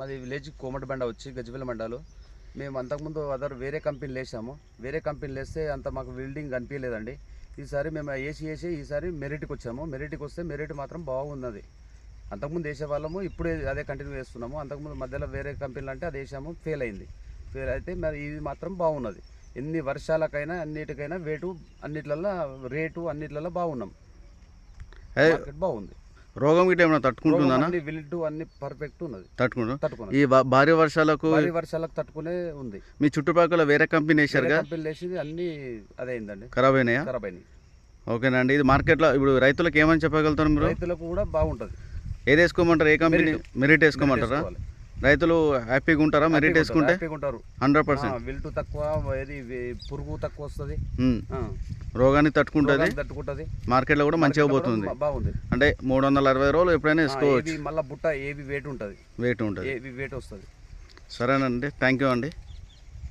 మాది విలేజ్ కోమటిబండ వచ్చి గజ్వేల్ మండలు. మేము అంతకుముందు వేరే కంపెనీలు వేసాము. వేరే కంపెనీలు వేస్తే అంత మాకు బిల్డింగ్ కనిపించలేదండి. ఈసారి మేము వేసి ఈసారి మెరిట్కి వచ్చాము. మెరిట్కి వస్తే మెరిట్ మాత్రం బాగున్నది. అంతకుముందు వేసే వాళ్ళము, ఇప్పుడే అదే కంటిన్యూ చేస్తున్నాము. అంతకుముందు మధ్యలో వేరే కంపెనీలు అంటే అది వేసాము, ఫెయిల్ అయింది. ఫెయిల్ అయితే మరి ఇది మాత్రం బాగున్నది. ఎన్ని వర్షాలకైనా అన్నిటికైనా అన్నిట్లలో రేటు అన్నిట్లలో బాగున్నాం. మార్కెట్ బాగుంది. రోగం గిట్ట ఏమైనా తట్టుకుంటుందా? విల్టు అన్ని పర్ఫెక్ట్ ఉన్నది. తట్టుకుంటుంది. ఈ భారీ వర్షాలకు తట్టుకునే ఉంది. మీ చుట్టుపక్కల వేరే కంపెనీ వేసారు కదా? కంపెనీలు వేసింది అన్ని అదే అయిందండి, ఖరాబ్ అయినాయా? ఖరాబ్ అయినాయి. ఓకేనండి. ఇది మార్కెట్లో ఇప్పుడు రైతులకు ఏమని చెప్పగలుగుతారు మీరు? రైతులకు కూడా బాగుంటుంది. ఏది వేసుకోమంటారు? ఏ కంపెనీ? మెరిట్ వేసుకోమంటారా? రైతులు హ్యాపీగా ఉంటారా మెరిట్ వేసుకుంటే? 100%. విల్టు తక్కువ, ఏది పురుగు తక్కువ వస్తుంది, రోగాన్ని తట్టుకుంటుంది. మార్కెట్లో కూడా మంచిగా పోతుంది. బాగుంది. అంటే 360 రోజులు ఎప్పుడైనా వేసుకోవచ్చు. మళ్ళీ బుట్ట ఏవి వెయిట్ ఉంటుంది, వెయిట్ వస్తుంది. వస్తుంది. సరేనండి, థ్యాంక్ యూ అండి.